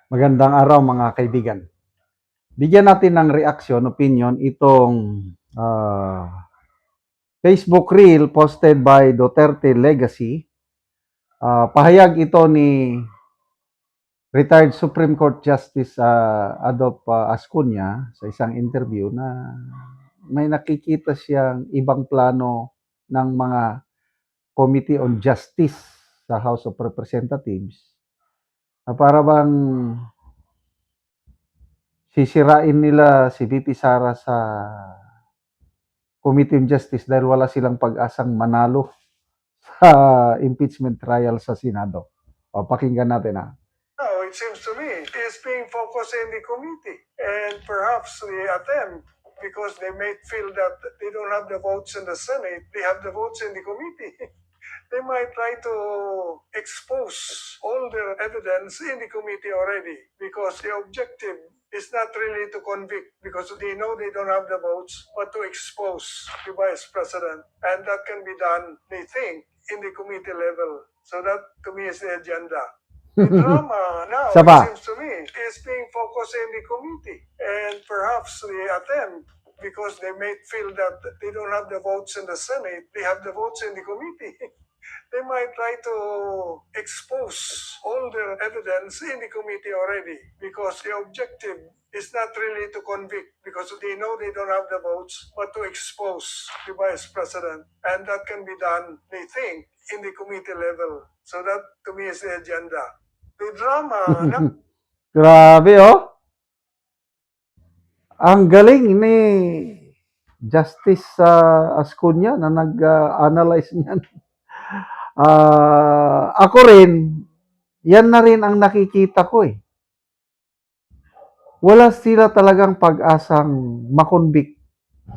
Magandang araw mga kaibigan. Bigyan natin ng reaction, opinion itong Facebook reel posted by Duterte Legacy. Pahayag ito ni retired Supreme Court Justice Adolf Ascuna sa isang interview na may nakikita siyang ibang plano ng mga Committee on Justice sa House of Representatives na para bang sisirain nila si VP Sara sa Committee on Justice dahil wala silang pag-asang manalo sa impeachment trial sa Senado. O, pakinggan natin ha. No, it seems to me is being focused in the committee, and perhaps the attempt, because they may feel that they don't have the votes in the Senate, they have the votes in the committee. They might try to expose all their evidence in the committee already, because the objective is not really to convict, because they know they don't have the votes, but to expose the vice president. And that can be done, they think, in the committee level. So that, to me, is the agenda. The drama now, Saba. it seems to me, is being focused in the committee. And perhaps the attempt, because they may feel that they don't have the votes in the Senate, they have the votes in the committee. They might try to expose all their evidence in the committee already, because the objective is not really to convict, because they know they don't have the votes, but to expose the vice president. And that can be done, they think, in the committee level. So that, to me, is the agenda. The drama na Grabe oh. Ang galing ni Justice Ascuna na nag-analyze niyan. Ako rin, yan na rin ang nakikita ko eh. Wala sila talagang pag-asang makonvict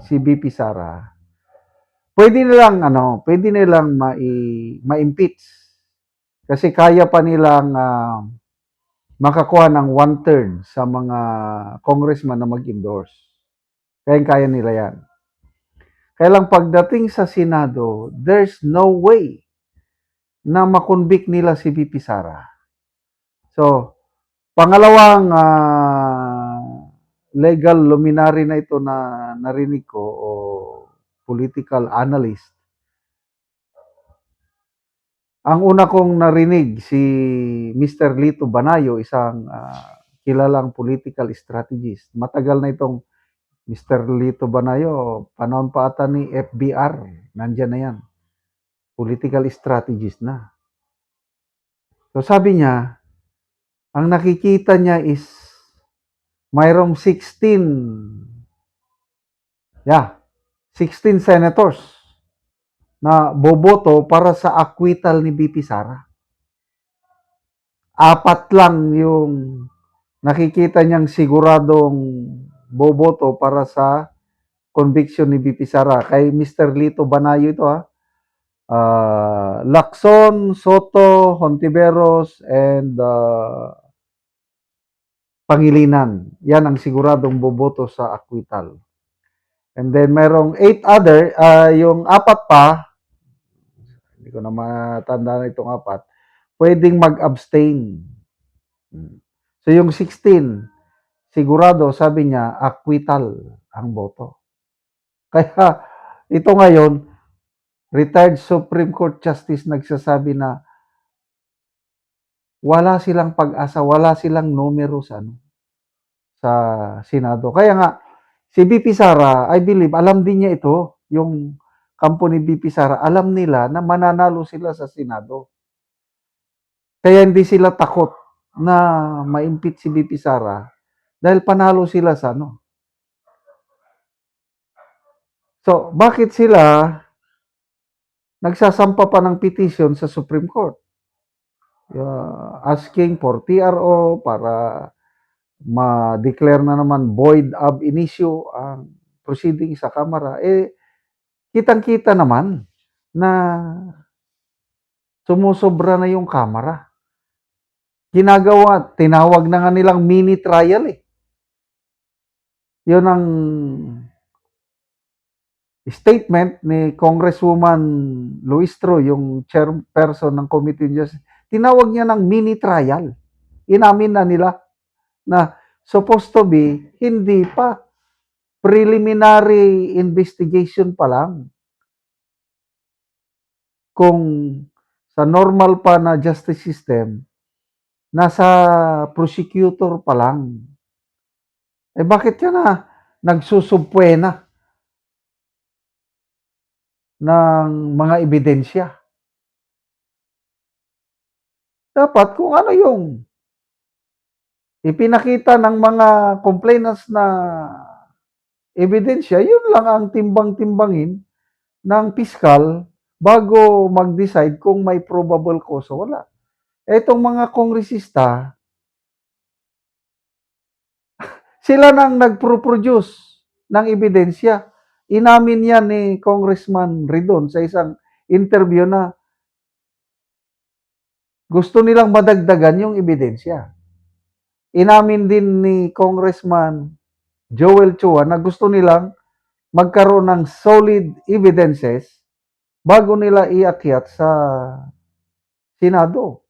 si BP Sara. Pwede nilang ma-impeach. Kasi kaya pa nilang makakuha ng 1/3 sa mga congressman na mag-endorse. Kaya nila yan. Kaya lang pagdating sa Senado, there's no way na makonvict nila si VP Sara. So, pangalawang legal luminary na ito na narinig ko o political analyst. Ang una kong narinig si Mr. Lito Banayo, isang kilalang political strategist. Matagal na itong Mr. Lito Banayo, panahon pa ata ni FBR, nandyan na yan. Political strategist na. So sabi niya, ang nakikita niya is mayroong 16 senators na boboto para sa acquittal ni BP Sara. 4 lang yung nakikita niyang siguradong boboto para sa conviction ni BP Sara. Kay Mr. Lito Banayo ito Lacson, Soto, Hontiveros, and Pangilinan. Yan ang siguradong boboto sa acquittal. And then merong 8 other, yung 4 pa, hindi ko na matanda na itong 4, pwedeng mag-abstain. So yung 16, sigurado, sabi niya, acquittal ang boto. Kaya ito ngayon, retired Supreme Court Justice nagsasabi na wala silang pag-asa, wala silang numero sa Senado. Kaya nga, si BP Sara, I believe, alam din niya ito, yung kampo ni BP Sara, alam nila na mananalo sila sa Senado. Kaya hindi sila takot na ma-impeach si BP Sara dahil panalo sila sa So, bakit sila nagsasampa pa ng petition sa Supreme Court? Asking for TRO para ma-declare na naman void ab initio ang proceeding sa Kamara. Kitang-kita naman na sumusobra na yung Kamara. Tinawag na nga nilang mini trial eh. Yun ang statement ni Congresswoman Luistro, yung chairperson ng Committee on Justice. Tinawag niya ng mini trial. Inamin na nila. na supposed to be, hindi pa. Preliminary investigation pa lang. Kung sa normal pa na justice system, nasa prosecutor pa lang. Eh bakit ka na nagsusubpuena ng mga ebidensya? Dapat kung ano yung ipinakita ng mga complainants na ebidensya, yun lang ang timbang-timbangin ng piskal bago mag-decide kung may probable cause o wala. Etong mga kongresista, sila nang nagpro-produce ng ebidensya. Inamin yan ni Congressman Ridon sa isang interview na gusto nilang madagdagan yung ebidensya. Inamin din ni Congressman Joel Chua na gusto nilang magkaroon ng solid evidences bago nila iakyat sa Senado.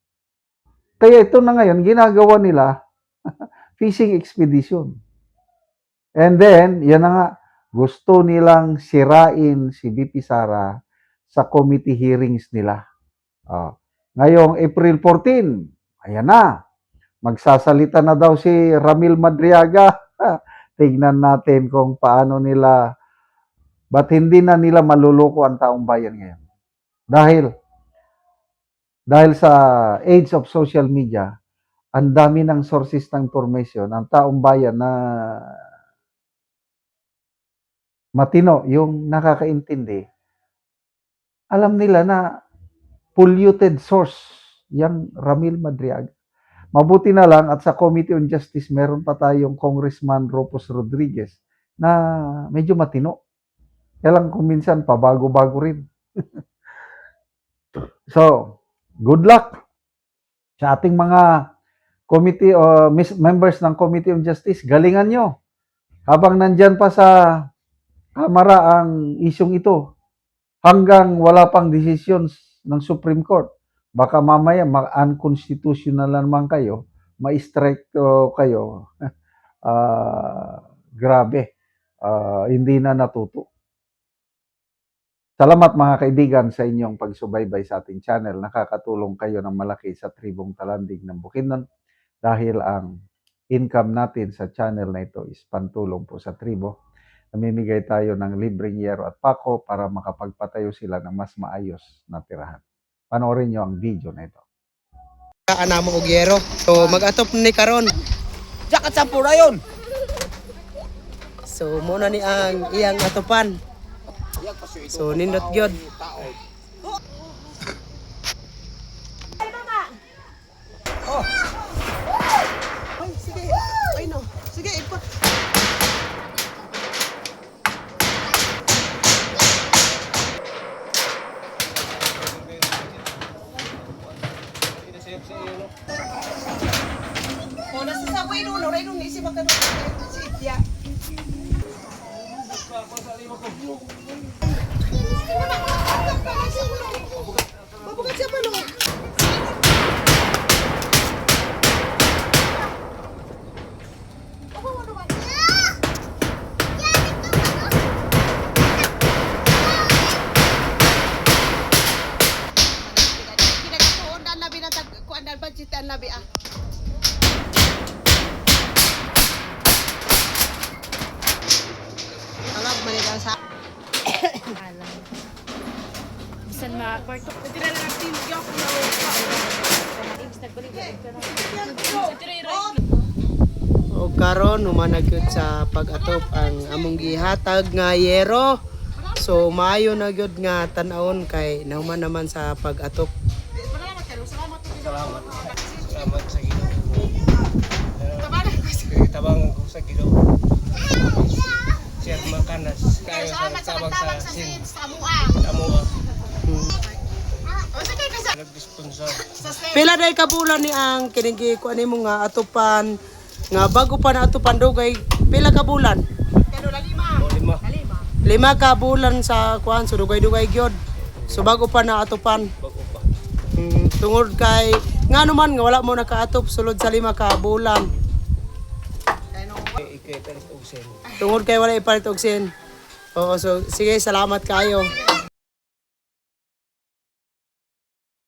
Kaya ito na ngayon, ginagawa nila fishing expedition. And then, yan na nga, gusto nilang sirain si VP Sara sa committee hearings nila. Ngayong April 14, ayan na, magsasalita na daw si Ramil Madriaga. Tignan natin kung paano nila, ba't hindi na nila maluloko ang taong bayan ngayon. Dahil sa age of social media, ang dami ng sources ng information, ang taong bayan na matino, yung nakakaintindi, alam nila na polluted source yung Ramil Madriaga. Mabuti na lang at sa Committee on Justice meron pa tayong Congressman Ropos Rodriguez na medyo matino. Kaya lang kung minsan pabago-bago rin. So, good luck sa ating mga committee o members ng Committee on Justice. Galingan nyo. Habang nandyan pa sa Kamara ang isyong ito, hanggang wala pang decisions ng Supreme Court. Baka mamaya unconstitutional na naman kayo, ma-strike kayo. Grabe. Hindi na natuto. Salamat mga kaibigan sa inyong pagsubaybay sa ating channel. Nakakatulong kayo ng malaki sa Tribong Talandig ng Bukidnon dahil ang income natin sa channel na ito is pantulong po sa tribo. Namimigay tayo ng libreng yero at pako para makapagpatayo sila ng mas maayos na tirahan. Panoorin nyo ang video na ito. Ana mo og yero. So mag-atop ni karon. Jakat sa purayon. So muna ni ang iyang atopan. So nindot gyud. Ay sige. Ay no. Sige ikot. Oh, nasa sabay no, ray nung isip ka no. Si Itya. Babukat siya pa no. Budgetan labi ah. Alam manigang sa alam. Bisan ma-kwarto. Tira na natin yung o karon humanag gyud sa pag-atop ang among gihatag nga yero. So maayo na gyud nga tan-awon kay nahuman naman sa pag-atop. Salamat sa Ginoo. Tabang ko sa Ginoo. Sir Makanas. salamat sa tabang sa SINS Amua. Nag-sponsor. Pila day ka bulan ni ang kining kuan nimo nga atupan nga bago pa na atupan dugay pila ka bulan? Pero lima. Lima. 5 ka bulan sa kuan so dugay-dugay gyud. So bago pa na atupan. Bago pa. Tungod kay nga naman nga wala mo nakaatop sulod sa 5 ka bulan. Ikay palit og sen. Tungod kay wala ipalit og sin. Oo, so sige, salamat kayo.